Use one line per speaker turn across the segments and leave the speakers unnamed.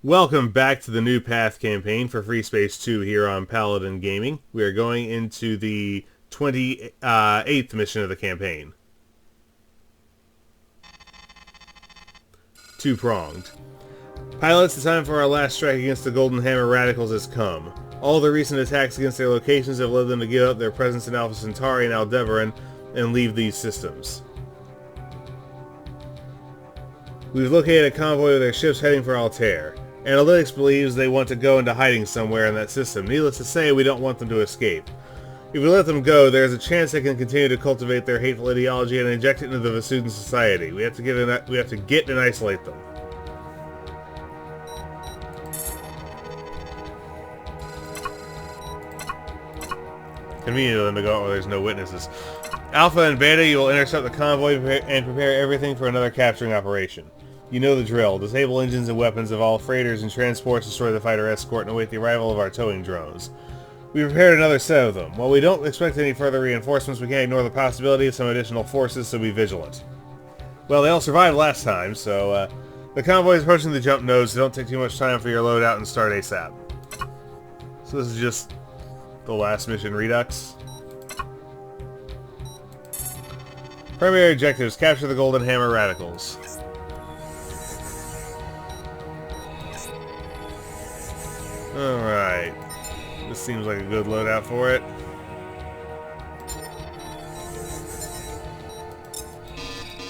Welcome back to the New Path campaign for Freespace 2 here on Paladin Gaming. We are going into the 28th mission of the campaign. Pronged. Pilots, the time for our last strike against the Golden Hammer Radicals has come. All the recent attacks against their locations have led them to give up their presence in Alpha Centauri and Aldebaran and leave these systems. We've located a convoy with their ships heading for Altair. Analytics believes they want to go into hiding somewhere in that system. Needless to say, we don't want them to escape. If we let them go, there is a chance they can continue to cultivate their hateful ideology and inject it into the Vasudan society. We have to get and isolate them. Convenient of them to go out where there's no witnesses. Alpha and Beta, you will intercept the convoy and prepare everything for another capturing operation. You know the drill. Disable engines and weapons of all freighters and transports, destroy the fighter escort, and await the arrival of our towing drones. We prepared another set of them. While we don't expect any further reinforcements, we can't ignore the possibility of some additional forces, so be vigilant. Well, they all survived last time, so the convoy is approaching the jump node, so don't take too much time for your loadout and start ASAP. So this is just the last mission redux. Primary objectives: capture the Golden Hammer Radicals. Alright. This seems like a good loadout for it.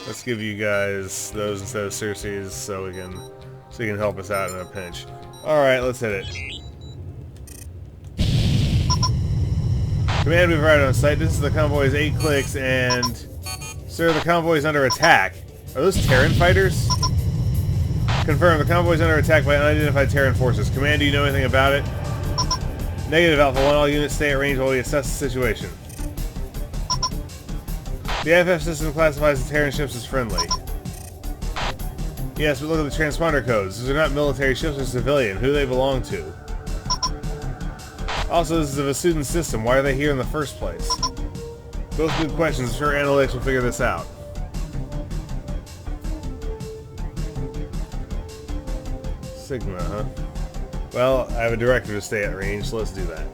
Let's give you guys those instead of Circe's so you can help us out in a pinch. Alright, let's hit it. Command, we've arrived on site. This is the convoy's 8 clicks, and... Sir, the convoy is under attack. Are those Terran fighters? Confirm, the convoy is under attack by unidentified Terran forces. Command, do you know anything about it? Negative, Alpha 1. All units stay at range while we assess the situation. The IFF system classifies the Terran ships as friendly. Yes, but look at the transponder codes. These are not military ships, they're civilian. Who do they belong to? Also, this is a Vasudan system. Why are they here in the first place? Both good questions. I'm sure analytics will figure this out. Sigma, huh? Well, I have a directive to stay at range, so let's do that.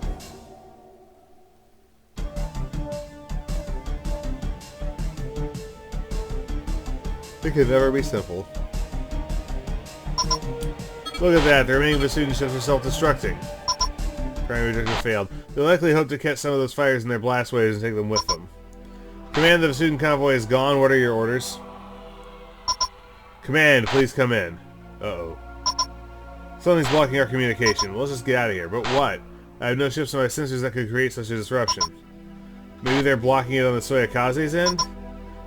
It could never be simple. Look at that, the remaining Vasudan ships are self-destructing. Primary objective failed. They'll likely hope to catch some of those fighters in their blast waves and take them with them. Command, the Vasudan convoy is gone. What are your orders? Command, please come in. Uh-oh. Something's blocking our communication. Well, let's just get out of here. But what? I have no ships on my sensors that could create such a disruption. Maybe they're blocking it on the Soyakaze's end?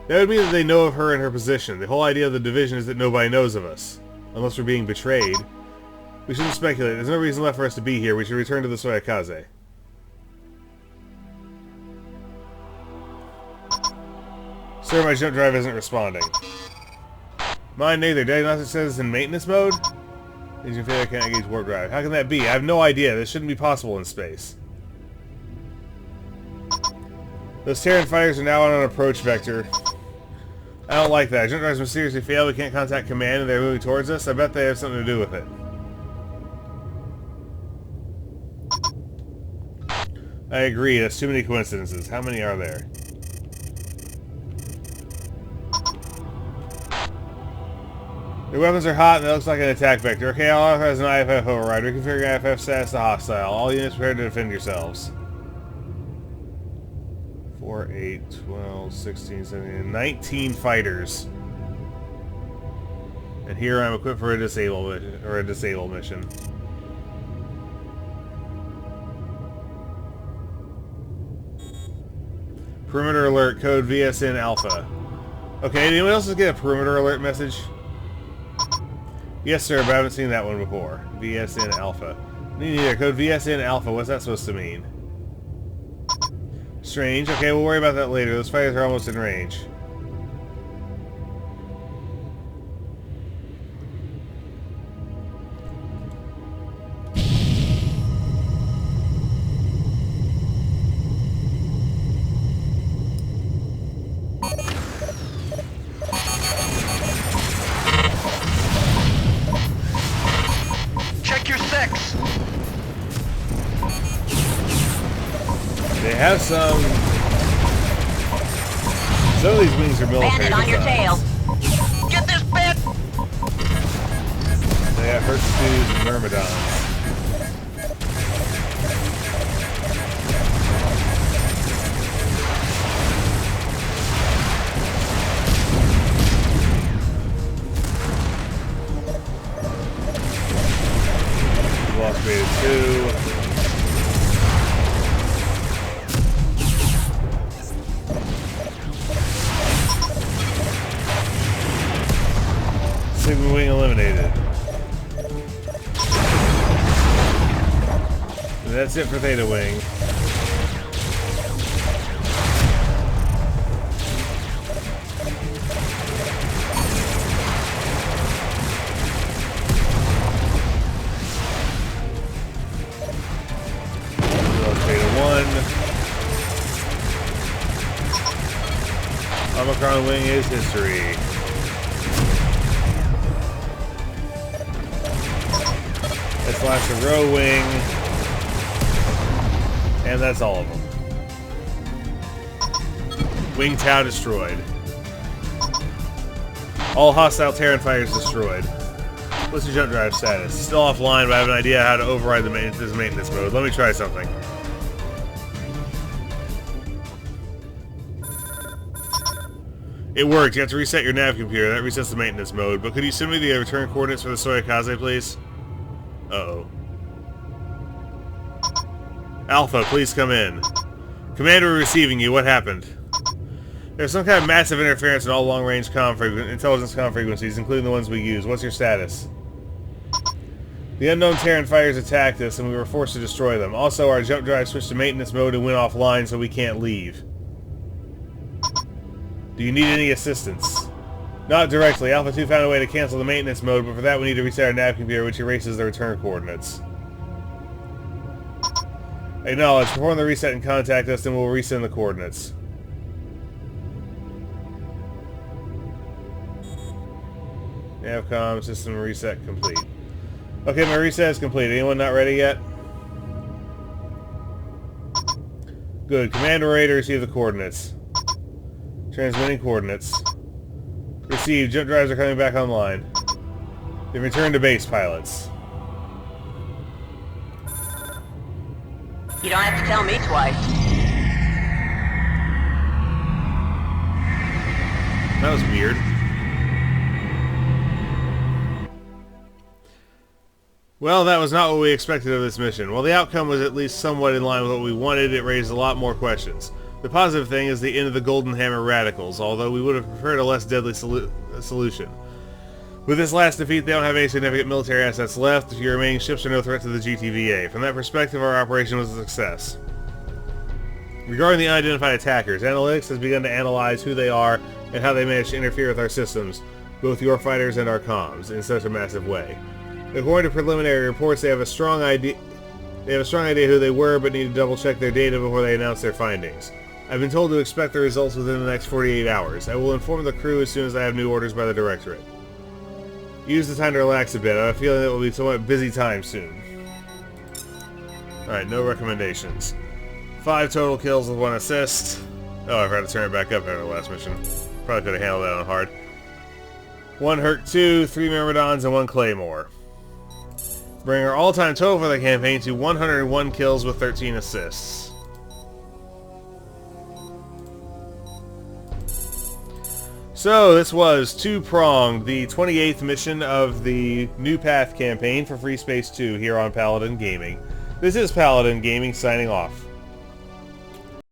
That would mean that they know of her and her position. The whole idea of the division is that nobody knows of us. Unless we're being betrayed. We shouldn't speculate. There's no reason left for us to be here. We should return to the Soyakaze. Sir, my jump drive isn't responding. Mine neither. Diagnostic says it's in maintenance mode? Engine failure, can't engage warp drive. How can that be? I have no idea. This shouldn't be possible in space. Those Terran fighters are now on an approach vector. I don't like that. Jump drives mysteriously failed. We can't contact command and they're moving towards us. I bet they have something to do with it. I agree. That's too many coincidences. How many are there? Their weapons are hot and it looks like an attack vector. Okay, all has an IFF override. Reconfigure IFF status to hostile. All units prepared to defend yourselves. 4, 8, 12, 16, 17, 19 fighters. And here I'm equipped for a disable mission. Perimeter alert, code VSN Alpha. Okay, anyone else get a perimeter alert message? Yes, sir, but I haven't seen that one before. VSN Alpha. Me neither. Code VSN Alpha. What's that supposed to mean? Strange. Okay, we'll worry about that later. Those fighters are almost in range.
6.
They have some of these wings are military
Bandit on your tail.
designs.
Get this bit.
They have Hercules and Myrmidons. Lost Beta 2. Sigma Wing eliminated. And that's it for Theta Wing. Theta 1. Omicron Wing is history. That's last a row wing. And that's all of them. Wing Tau destroyed. All hostile Terran fighters destroyed. What's your jump drive status? Still offline, but I have an idea how to override this maintenance mode. Let me try something. It worked. You have to reset your nav computer. That resets the maintenance mode. But could you send me the return coordinates for the Soyakaze, please? Uh-oh. Alpha, please come in. Commander, we're receiving you. What happened? There's some kind of massive interference in all long-range intelligence comm frequencies, including the ones we use. What's your status? The unknown Terran fighters attacked us, and we were forced to destroy them. Also, our jump drive switched to maintenance mode and went offline, so we can't leave. Do you need any assistance? Not directly. Alpha 2 found a way to cancel the maintenance mode, but for that we need to reset our nav computer, which erases the return coordinates. Acknowledge. Perform the reset and contact us, and we'll resend the coordinates. Navcom system reset complete. Okay, my reset is complete. Anyone not ready yet? Good. Commander ready to receive the coordinates. Transmitting coordinates. Received. Jump drives are coming back online. They returned to base, pilots.
You don't have to tell me twice.
That was weird. Well, that was not what we expected of this mission. While the outcome was at least somewhat in line with what we wanted, it raised a lot more questions. The positive thing is the end of the Golden Hammer radicals, although we would have preferred a less deadly solution. With this last defeat, they don't have any significant military assets left. Your remaining ships are no threat to the GTVA. From that perspective, our operation was a success. Regarding the unidentified attackers, analytics has begun to analyze who they are and how they managed to interfere with our systems, both your fighters and our comms, in such a massive way. According to preliminary reports, they have a strong idea who they were, but need to double-check their data before they announce their findings. I've been told to expect the results within the next 48 hours. I will inform the crew as soon as I have new orders by the Directorate. Use the time to relax a bit. I have a feeling it will be somewhat busy time soon. Alright, no recommendations. 5 total kills with 1 assist. Oh, I forgot to turn it back up after the last mission. Probably could have handled that on hard. 1 Herc 2, 3 Myrmidons, and 1 Claymore. Bring our all-time total for the campaign to 101 kills with 13 assists. So, this was Pronged, the 28th mission of the New Path campaign for Freespace 2 here on Paladin Gaming. This is Paladin Gaming signing off.